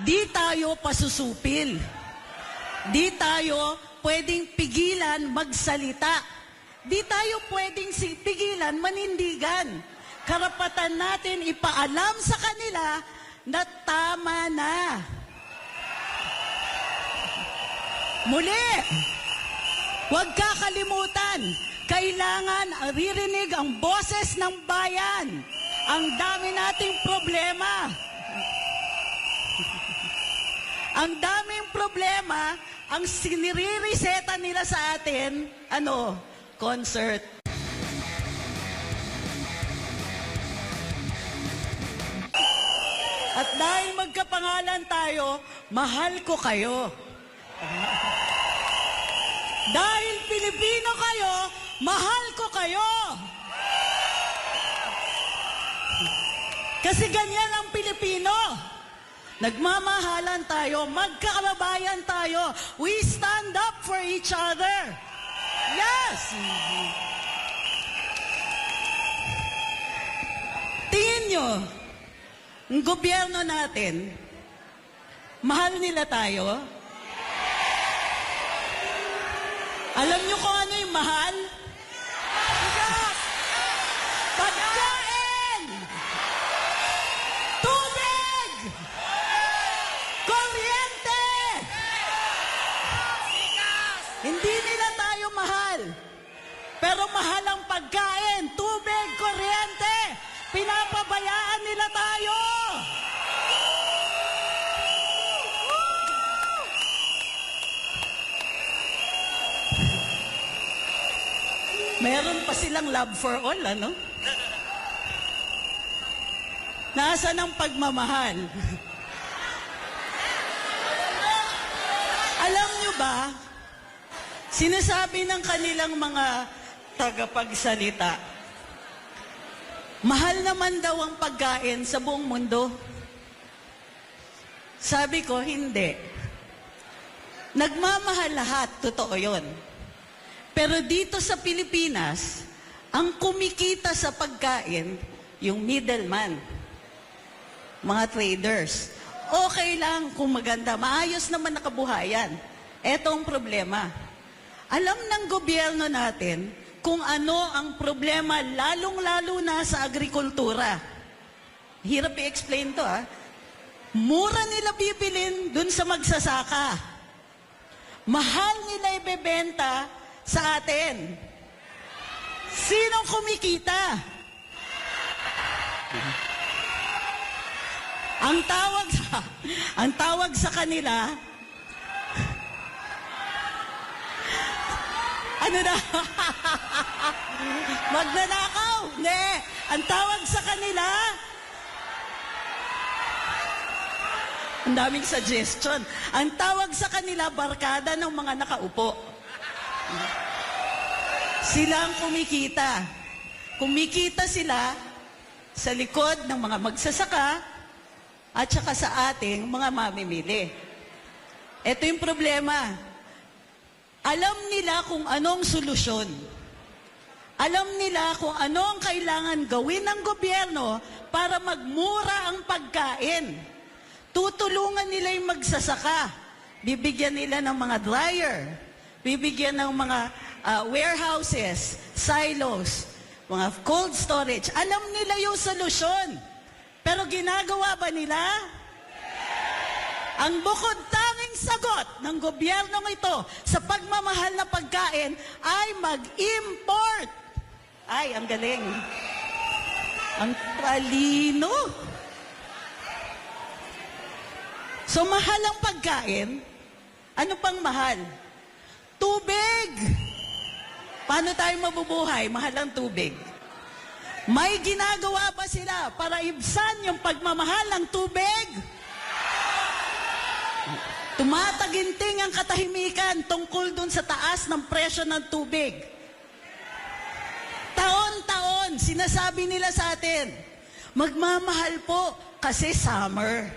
Di tayo pasusupil. Di tayo pwedeng pigilan magsalita. Di tayo pwedeng pigilan manindigan. Karapatan natin ipaalam sa kanila na tama na. Muli, huwag kakalimutan, kailangan ririnig ang boses ng bayan. Ang dami nating problema. Ang daming problema, ang sinirireseta nila sa atin, concert. At dahil magkapangalan tayo, mahal ko kayo. Dahil Pilipino kayo, mahal ko kayo. Kasi ganyan ang Pilipino. Nagmamahalan tayo, magkakababayan tayo. We stand up for each other. Yes! Tingin nyo, ang gobyerno natin, mahal nila tayo? Alam nyo kung ano yung mahal? Pagkain! Tubig! Kuryente! Hindi nila tayo mahal. Pero mahal ang pagkain, tubig, kuryente. Pinapabayaan nila tayo. Meron pa silang love for all, ano? Nasaan ang pagmamahal? Alam nyo ba, sinasabi ng kanilang mga tagapagsalita, mahal naman daw ang pagkain sa buong mundo. Sabi ko, hindi. Nagmamahal lahat, totoo yun. Pero dito sa Pilipinas, ang kumikita sa pagkain, yung middleman, mga traders. Okay lang kung maganda, maayos naman nakabuhayan. Eto ang problema. Alam ng gobyerno natin kung ano ang problema, lalong-lalo na sa agrikultura. Hirap i-explain to, Mura nila bibilin dun sa magsasaka. Mahal nila ibebenta sa atin. Sinong kumikita? Ang tawag sa kanila, ano na? Magnanakaw? Hindi. Ang tawag sa kanila, ang daming suggestion. Ang tawag sa kanila, barkada ng mga nakaupo. Sila ang kumikita. Kumikita sila sa likod ng mga magsasaka at saka sa ating mga mamimili. Ito yung problema. Alam nila kung anong solusyon. Alam nila kung ano ang kailangan gawin ng gobyerno para magmura ang pagkain. Tutulungan nila yung magsasaka. Bibigyan nila ng mga dryer. Bibigyan ng mga warehouses, silos, mga cold storage. Alam nila yung solusyon. Pero ginagawa ba nila? Ang bukod tanging sagot ng gobyernong ito sa pagmamahal na pagkain ay mag-import. Ay, ang galing. Ang talino. So, mahal ang pagkain. Ano pang mahal? Tubig. Paano tayo mabubuhay? Mahal ang tubig. May ginagawa ba sila para ibsan yung pagmamahal ng tubig? Tumataginting ang katahimikan tungkol dun sa taas ng presyo ng tubig. Taon-taon, sinasabi nila sa atin, magmamahal po kasi summer.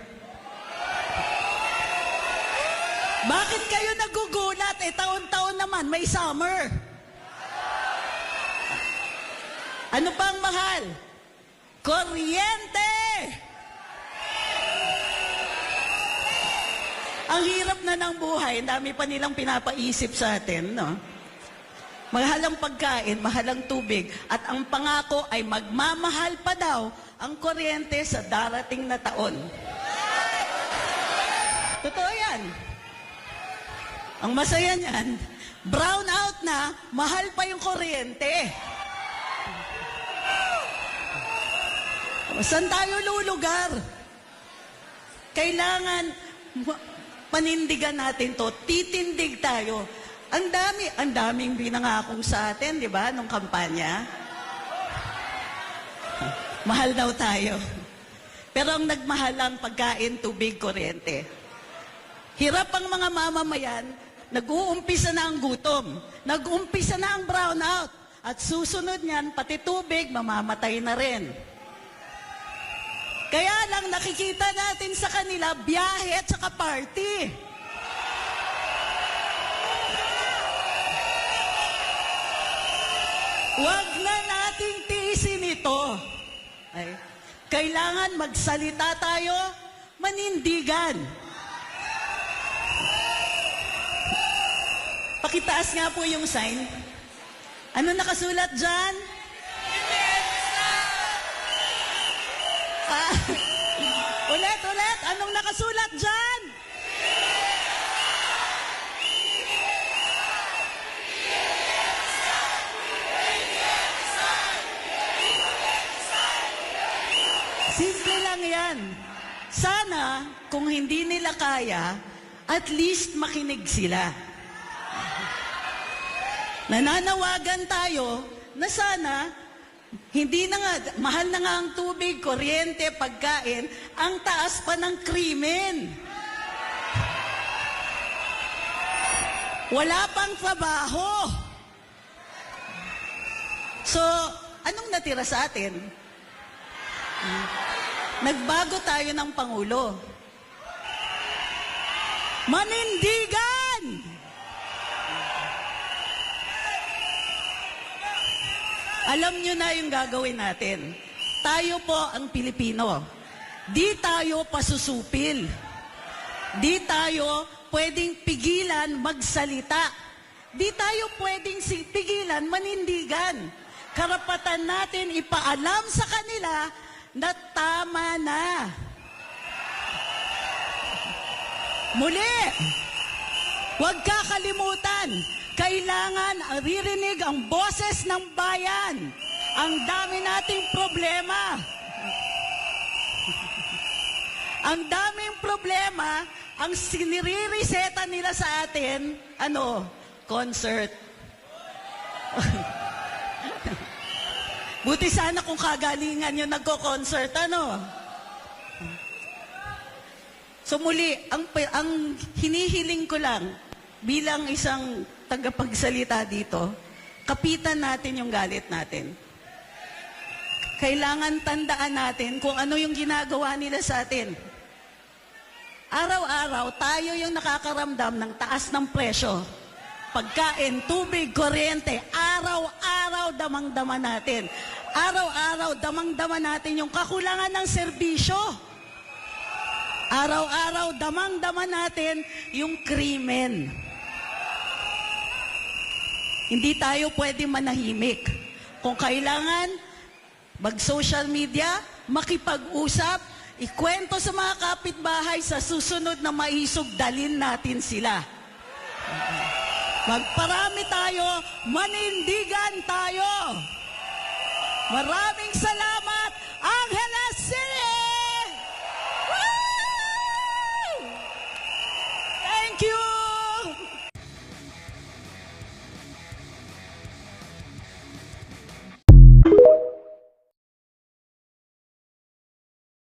Bakit kayo nagugulat? Taon-taon naman, may summer. Ano pang mahal? Kuryente! Ang hirap na ng buhay, dami pa nilang pinapaisip sa atin, no? Mahal ang pagkain, mahal ang tubig, at ang pangako ay magmamahal pa daw ang kuryente sa darating na taon. Totoo yan. Ang masaya niyan, brown out na, mahal pa yung kuryente. Saan tayo lulugar? Kailangan panindigan natin to, titindig tayo. Ang daming binangakong sa atin, di ba, nung kampanya. Mahal daw tayo. Pero ang nagmahal lang pagkain, tubig, kuryente. Hirap ang mga mamamayan, nag-uumpisa na ang gutom, nag-uumpisa na ang brownout, at susunod niyan, pati tubig, mamamatay na rin. Kaya lang nakikita natin sa kanila, biyahe at saka party. Huwag na nating tiisin ito. Ay, kailangan magsalita tayo, manindigan. Pakitaas nga po yung sign. Ano nakasulat dyan? Ulit. Anong nakasulat dyan? Simple lang yan. Sana, kung hindi nila kaya, at least makinig sila. Nananawagan tayo na sana, hindi na nga, mahal na nga ang tubig, kuryente, pagkain, ang taas pa ng krimen. Wala pang trabaho. So, anong natira sa atin? Nagbago tayo ng Pangulo. Manindigan! Alam nyo na yung gagawin natin. Tayo po ang Pilipino. Di tayo pasusupil. Di tayo pwedeng pigilan magsalita. Di tayo pwedeng pigilan manindigan. Karapatan natin ipaalam sa kanila na tama na. Muli, huwag kakalimutan, kailangan ririnig ang boses ng bayan. Ang dami nating problema. Ang daming problema, ang sinirireseta nila sa atin, concert. Buti sana kung kagalingan yung nagko-concert, So muli, ang hinihiling ko lang bilang isang tagapagsalita dito, kapitan natin yung galit natin. Kailangan tandaan natin kung ano yung ginagawa nila sa atin. Araw-araw, tayo yung nakakaramdam ng taas ng presyo. Pagkain, tubig, kuryente, araw-araw damang-dama natin. Araw-araw damang-dama natin yung kakulangan ng serbisyo. Araw-araw damang-dama natin yung krimen. Hindi tayo pwede manahimik. Kung kailangan, mag-social media, makipag-usap, ikwento sa mga kapitbahay, sa susunod na maisog, dalin natin sila. Magparami tayo, manindigan tayo. Maraming salamat.